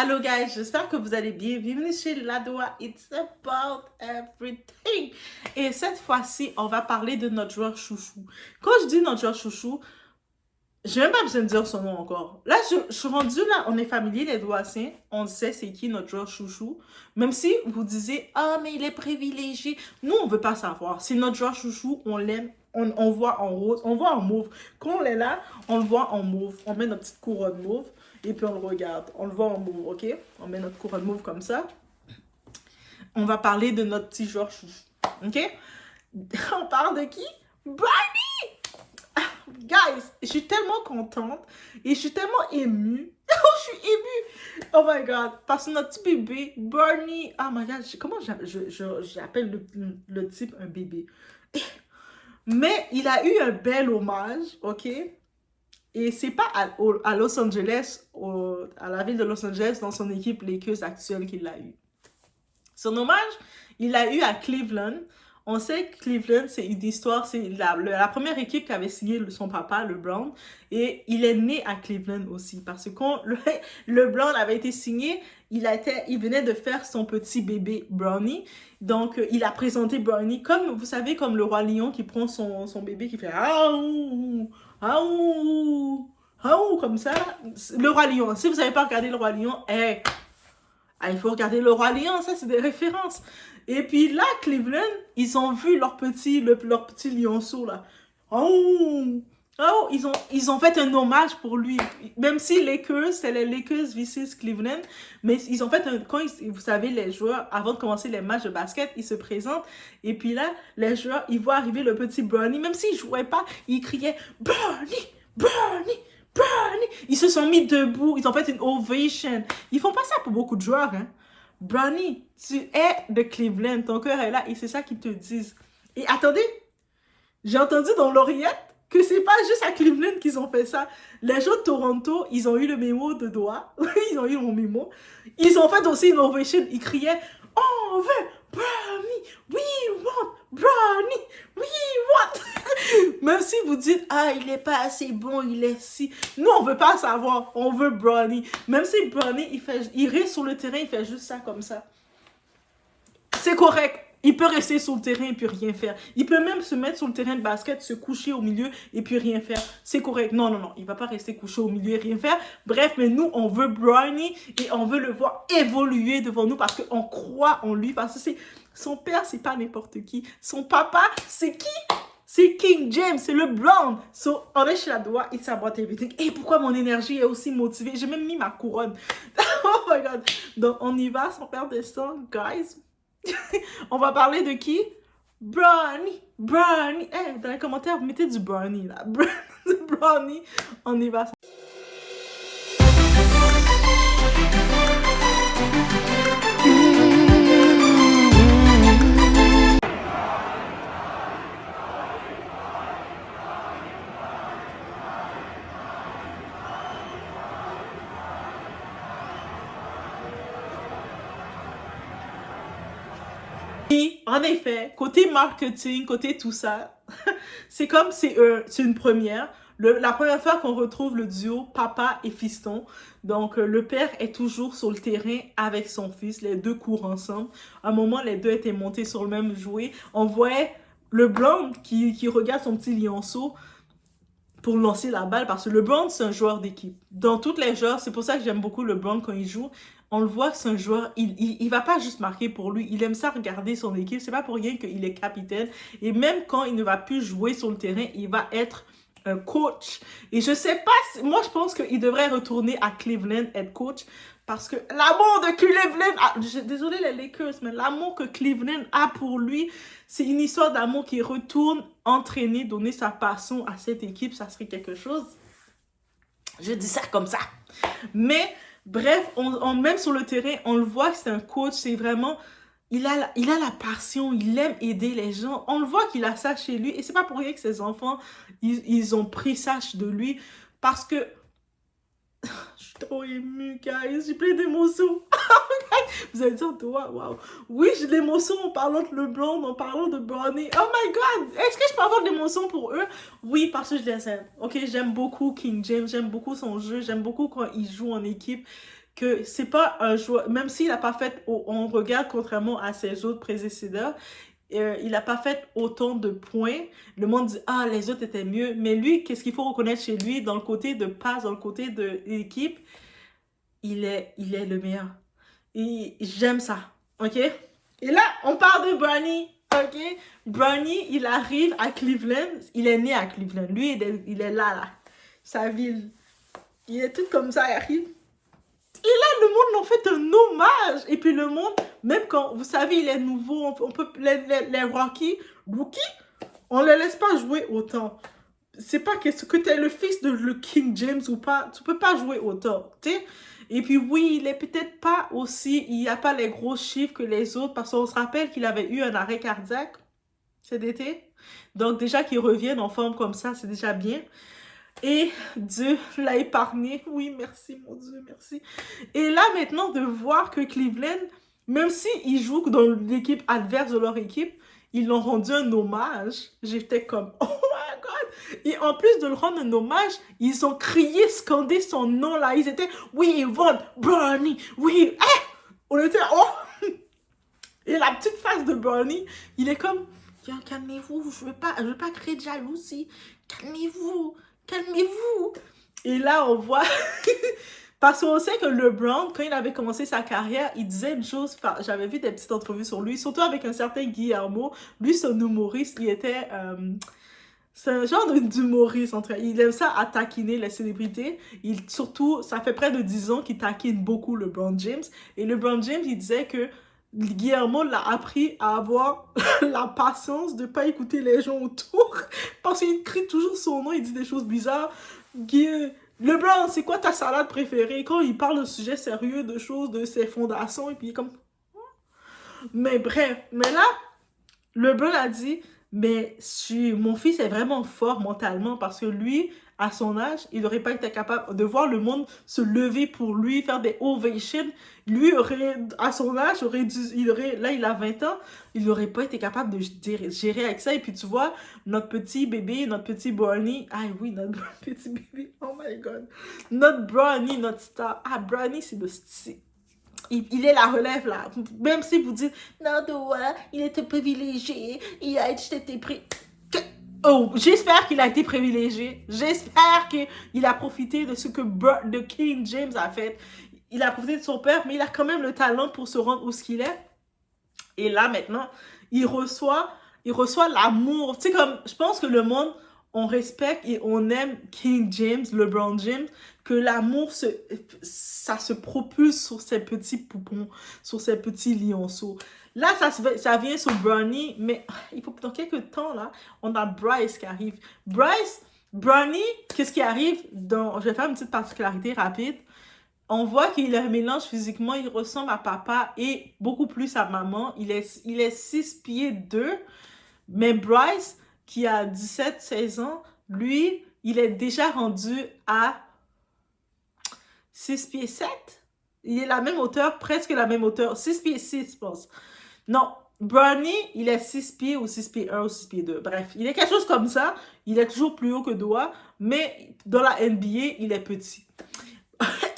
Allô guys, j'espère que vous allez bien. Bienvenue chez Ladoa, it's about everything. Et cette fois-ci, on va parler de notre joueur chouchou. Quand je dis notre joueur chouchou, j'ai même pas besoin de dire son nom encore. Là, je suis rendue là, on est familier les Doitiens, on sait c'est qui notre joueur chouchou. Même si vous disiez, ah mais il est privilégié. Nous, on veut pas savoir. C'est notre joueur chouchou, on l'aime. On voit en rose, on voit en mauve. Quand on est là, on le voit en mauve. On met notre petite couronne mauve et puis on le regarde. On le voit en mauve, ok? On met notre couronne mauve comme ça. On va parler de notre petit joueur chouchou, ok? On parle de qui? Barney! Guys, je suis tellement contente et je suis tellement émue. Je suis émue. Oh my god. Parce que notre petit bébé, Barney. Oh my god. Comment j'appelle le type un bébé? Mais il a eu un bel hommage, ok? Et c'est pas à Los Angeles, à la ville de Los Angeles, dans son équipe Lakers actuelle qu'il l'a eu. Son hommage, il l'a eu à Cleveland. On sait que Cleveland, c'est une histoire, c'est la première équipe qui avait signé son papa, LeBron, et il est né à Cleveland aussi, parce que quand LeBron avait été signé, il venait de faire son petit bébé Brownie, donc il a présenté Brownie, comme vous savez, comme le roi lion qui prend son bébé qui fait « Aouh, aouh, aouh » comme ça, le roi lion. Si vous n'avez pas regardé le roi lion, il faut regarder le roi lion, ça c'est des références. Et puis là, Cleveland, ils ont vu leur petit lionceau là. Oh, oh, ils ont fait un hommage pour lui. Même si Lakers, c'est les Lakers vs Cleveland, mais ils ont fait vous savez, les joueurs, avant de commencer les matchs de basket, ils se présentent. Et puis là, les joueurs, ils voient arriver le petit Brownie. Même s'ils jouaient pas, ils criaient Brownie, Brownie. Brownie! Ils se sont mis debout, ils ont fait une ovation. Ils font pas ça pour beaucoup de joueurs, hein. Brownie, tu es de Cleveland, ton cœur est là et c'est ça qu'ils te disent. Et attendez, j'ai entendu dans l'oreillette que c'est pas juste à Cleveland qu'ils ont fait ça. Les gens de Toronto, ils ont eu le mémo de doigt. Ils ont eu mon mémo. Ils ont fait aussi une ovation. Ils criaient « On veut Brownie! We want Brownie! We want! » Même si vous dites « Ah, il est pas assez bon, il est si... » Nous, on veut pas savoir. On veut Brownie. Même si Brownie, il reste sur le terrain, il fait juste ça comme ça. C'est correct. Il peut rester sur le terrain et puis rien faire. Il peut même se mettre sur le terrain de basket, se coucher au milieu et puis rien faire. C'est correct. Non, non, non. Il va pas rester couché au milieu et rien faire. Bref, mais nous, on veut Brownie et on veut le voir évoluer devant nous parce qu'on croit en lui. Parce que son père, c'est pas n'importe qui. Son papa, c'est qui? C'est King James, c'est le blonde. So, on est chez Ladoa, it's about everything. Et pourquoi mon énergie est aussi motivée? J'ai même mis ma couronne. Oh my god. Donc, on y va sans perdre de temps, guys. On va parler de qui? Brownie. Brownie. Hey, dans les commentaires, vous mettez du Brownie, là. Brownie. On y va. En effet, côté marketing, côté tout ça, c'est comme c'est une première. La première fois qu'on retrouve le duo papa et fiston. Donc, le père est toujours sur le terrain avec son fils. Les deux courent ensemble. À un moment, les deux étaient montés sur le même jouet. On voyait le blond qui regarde son petit lionceau pour lancer la balle parce que le blond, c'est un joueur d'équipe. Dans toutes les joueurs, c'est pour ça que j'aime beaucoup le blond quand il joue. On le voit que c'est un joueur, il va pas juste marquer pour lui, il aime ça regarder son équipe. C'est pas pour rien qu'il est capitaine. Et même quand il ne va plus jouer sur le terrain, il va être un coach. Et je sais pas, moi je pense qu'il devrait retourner à Cleveland, être coach. Parce que l'amour de Cleveland, désolé les Lakers, mais l'amour que Cleveland a pour lui, c'est une histoire d'amour qui retourne entraîner, donner sa passion à cette équipe, ça serait quelque chose. Je dis ça comme ça. Mais, bref, même sur le terrain, on le voit que c'est un coach, c'est vraiment... Il a la passion, il aime aider les gens. On le voit qu'il a ça chez lui. Et c'est pas pour rien que ses enfants, ils ont pris ça de lui. Parce que... Je suis trop émue, guys. J'ai plein d'émotions. Vous allez dire, toi, wow. Oui, j'ai de l'émotion en parlant de LeBron, en parlant de Brownie. Oh my god! Est-ce que je peux avoir de l'émotion pour eux? Oui, parce que je les aime. Ok, j'aime beaucoup King James, j'aime beaucoup son jeu, j'aime beaucoup quand il joue en équipe. que c'est pas un joueur, même s'il n'a pas fait, on regarde contrairement à ses autres prédécesseurs, il n'a pas fait autant de points. Le monde dit, ah, les autres étaient mieux. Mais lui, qu'est-ce qu'il faut reconnaître chez lui, dans le côté de passe, dans le côté de l'équipe, il est le meilleur. Et j'aime ça, ok? Et là, on parle de Bronny, ok? Bronny, il arrive à Cleveland. Il est né à Cleveland. Lui, il est là, sa ville. Il est tout comme ça, il arrive. Et là, le monde en fait un hommage. Et puis le monde, même quand, vous savez, il est nouveau, on peut, les rookies, on ne les laisse pas jouer autant. C'est pas que tu es le fils de le King James ou pas, tu peux pas jouer autant, tu sais. Et puis oui, il est peut-être pas aussi, il n'y a pas les gros chiffres que les autres, parce qu'on se rappelle qu'il avait eu un arrêt cardiaque cet été. Donc déjà qu'il revienne en forme comme ça, c'est déjà bien. Et Dieu l'a épargné. Oui, merci, mon Dieu, merci. Et là, maintenant, de voir que Cleveland, même s'ils jouent dans l'équipe adverse de leur équipe, ils l'ont rendu un hommage. J'étais comme, oh my God! Et en plus de le rendre un hommage, ils ont crié, scandé son nom là. Ils étaient, oui, Von Bronny, oui, on était, oh! Et la petite face de Bronny, il est comme, calmez-vous, je veux pas créer de jalousie. Calmez-vous. Calmez-vous! Et là, on voit... Parce qu'on sait que LeBron, quand il avait commencé sa carrière, il disait une chose... Enfin, j'avais vu des petites entrevues sur lui, surtout avec un certain Guillermo. Lui, c'est un humoriste. Il était... c'est un genre d'humoriste. Il aime ça à taquiner les célébrités. Surtout, ça fait près de 10 ans qu'il taquine beaucoup LeBron James. Et LeBron James, il disait que Guillermo l'a appris à avoir la patience de ne pas écouter les gens autour parce qu'il crie toujours son nom, il dit des choses bizarres. LeBron, c'est quoi ta salade préférée? Quand il parle de sujets sérieux, de choses, de ses fondations, et puis il est comme... Mais bref, mais là, LeBron a dit, mais mon fils est vraiment fort mentalement parce que lui, à son âge, il n'aurait pas été capable de voir le monde se lever pour lui, faire des ovations. Lui, à son âge, là, il a 20 ans, il n'aurait pas été capable de gérer avec ça. Et puis, tu vois, notre petit bébé, notre petit Bronny, ah oui, notre petit bébé, oh my God. Notre Bronny, notre star. Ah, Bronny, c'est le style. Il est la relève, là. Même si vous dites, non, Doa, il était privilégié, il a été pris... Oh, j'espère qu'il a été privilégié. J'espère qu'il a profité de ce que King James a fait. Il a profité de son père, mais il a quand même le talent pour se rendre où ce qu'il est. Et là, maintenant, il reçoit l'amour. Tu sais, comme, je pense que le monde, on respecte et on aime King James, LeBron James, que l'amour, ça se propulse sur ces petits poupons, sur ces petits lionceaux. Là, ça vient sur Bronny, mais il faut dans quelques temps, là, on a Bryce qui arrive. Bronny, qu'est-ce qui arrive? Je vais faire une petite particularité rapide. On voit qu'il a un mélange physiquement, il ressemble à papa et beaucoup plus à maman. Il est 6 pieds 2, mais Bryce, qui a 17-16 ans, lui, il est déjà rendu à 6 pieds 7. Il est la même hauteur, presque la même hauteur. 6 pieds 6, je pense. Non, Bronny, il est 6 pieds ou 6 pieds 1 ou 6 pieds 2. Bref, il est quelque chose comme ça. Il est toujours plus haut que Doa, mais dans la NBA, il est petit.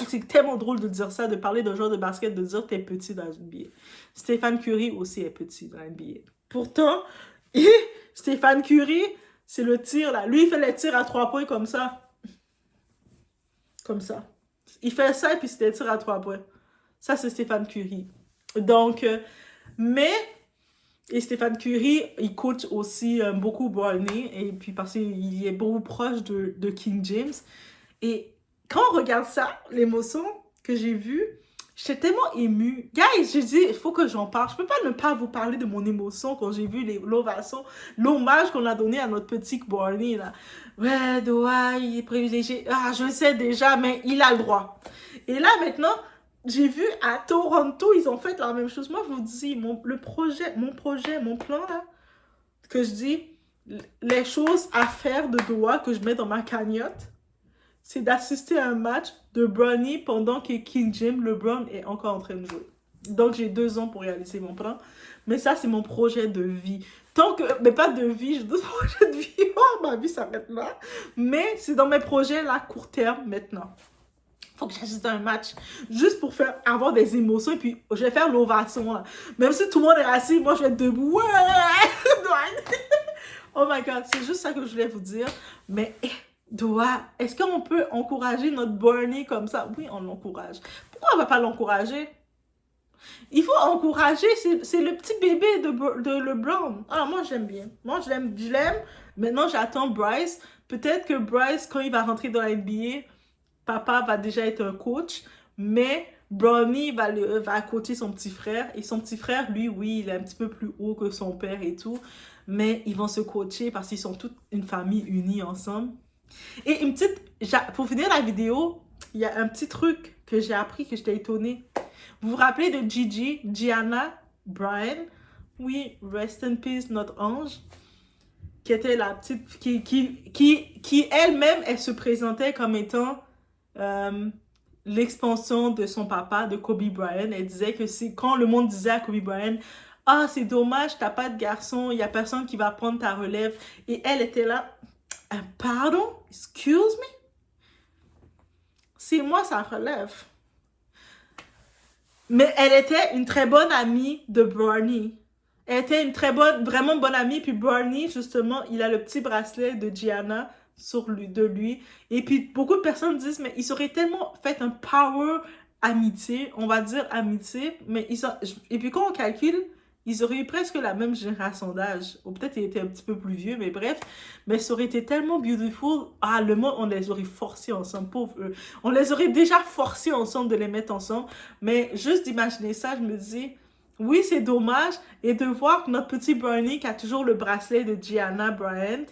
C'est tellement drôle de dire ça, de parler d'un joueur de basket, de dire que t'es petit dans la NBA. Stephen Curry aussi est petit dans la NBA. Pourtant, Stephen Curry, c'est le tir là. Lui, il fait les tirs à 3 points comme ça. Comme ça. Il fait ça et puis c'est des tirs à 3 points. Ça, c'est Stephen Curry. Donc, et Stephen Curry, il coach aussi beaucoup Bronny, et puis parce qu'il est beaucoup proche de King James. Et quand on regarde ça, l'émotion que j'ai vue, j'étais tellement émue. Guys, je dis, il faut que j'en parle. Je peux pas ne pas vous parler de mon émotion quand j'ai vu l'ovation, l'hommage qu'on a donné à notre petit Bronny, là. Ouais, Doa, il est privilégié. Ah, je le sais déjà, mais il a le droit. Et là, maintenant, j'ai vu à Toronto, ils ont fait la même chose. Moi, je vous dis, mon plan, là, que je dis, les choses à faire de Doa que je mets dans ma cagnotte, c'est d'assister à un match de Bronny pendant que King James, LeBron, est encore en train de jouer. Donc, j'ai 2 ans pour réaliser mon plan. Mais ça, c'est mon projet de vie. Mais pas de vie, j'ai d'autres projets de vie. Oh, ma vie s'arrête là. Mais c'est dans mes projets, là, court terme, maintenant. faut que j'assiste à un match juste pour avoir des émotions et puis je vais faire l'ovation là. Même si tout le monde est assis, moi je vais être debout. Ouais! Oh my god, c'est juste ça que je voulais vous dire. Mais est-ce qu'on peut encourager notre Bernie comme ça? Oui, on l'encourage. Pourquoi on va pas l'encourager? Il faut encourager, c'est le petit bébé de LeBron. Alors moi j'aime bien. Moi je l'aime. Maintenant j'attends Bryce. Peut-être que Bryce, quand il va rentrer dans la NBA, papa va déjà être un coach, mais Bronny va coacher son petit frère. Et son petit frère, lui, oui, il est un petit peu plus haut que son père et tout. Mais ils vont se coacher parce qu'ils sont toute une famille unie ensemble. Et pour finir la vidéo, il y a un petit truc que j'ai appris que j'étais étonnée. Vous vous rappelez de Gianna Bryan? Oui, rest in peace, notre ange. Qui était la petite, qui elle-même, elle se présentait comme étant l'expansion de son papa, de Kobe Bryant. Elle disait que c'est quand le monde disait à Kobe Bryant, ah, c'est dommage, t'as pas de garçon, il y a personne qui va prendre ta relève. Et elle était là, pardon, excuse me? C'est moi sa relève. Mais elle était une très bonne amie de Bronny. Elle était une vraiment bonne amie. Puis Bronny, justement, il a le petit bracelet de Gianna de lui. Et puis, beaucoup de personnes disent, mais ils auraient tellement fait un power amitié, on va dire amitié. Mais et puis, quand on calcule, ils auraient eu presque la même génération d'âge. Ou peut-être ils étaient un petit peu plus vieux, mais bref. Mais ça aurait été tellement beautiful. Ah, le mot, on les aurait forcés ensemble, pauvres eux. On les aurait déjà forcés ensemble de les mettre ensemble. Mais juste d'imaginer ça, je me dis, oui, c'est dommage. Et de voir que notre petit Bernie qui a toujours le bracelet de Gianna Bryant,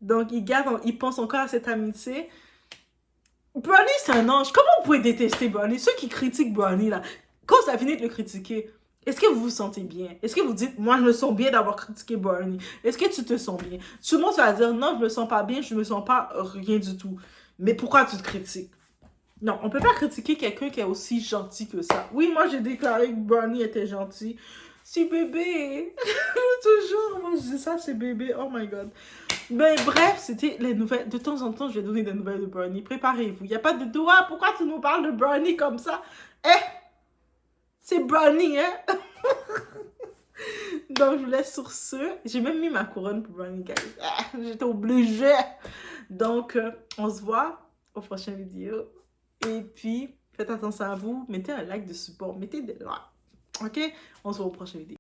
donc il pense encore à cette amitié. Bernie, c'est un ange. Comment vous pouvez détester Bernie? Ceux qui critiquent Bernie, là, quand ça finit de le critiquer, est-ce que vous vous sentez bien? Est-ce que vous dites, moi, je me sens bien d'avoir critiqué Bernie? Est-ce que tu te sens bien? Tout le monde va dire, non, je me sens pas bien, je me sens pas rien du tout. Mais pourquoi tu te critiques? Non, on peut pas critiquer quelqu'un qui est aussi gentil que ça. Oui, moi, j'ai déclaré que Bernie était gentil. C'est bébé. Toujours, moi, je dis ça, c'est bébé. Oh my God. Ben, bref, c'était les nouvelles. De temps en temps, je vais donner des nouvelles de Bernie. Préparez-vous. Il n'y a pas de doigt. Pourquoi tu nous parles de Bernie comme ça? C'est Bernie, hein? Donc, je vous laisse sur ce. J'ai même mis ma couronne pour Bernie, guys. J'étais obligée. Donc, on se voit aux prochaines vidéos. Et puis, faites attention à vous. Mettez un like de support. Mettez des likes. OK? On se voit aux prochaines vidéos.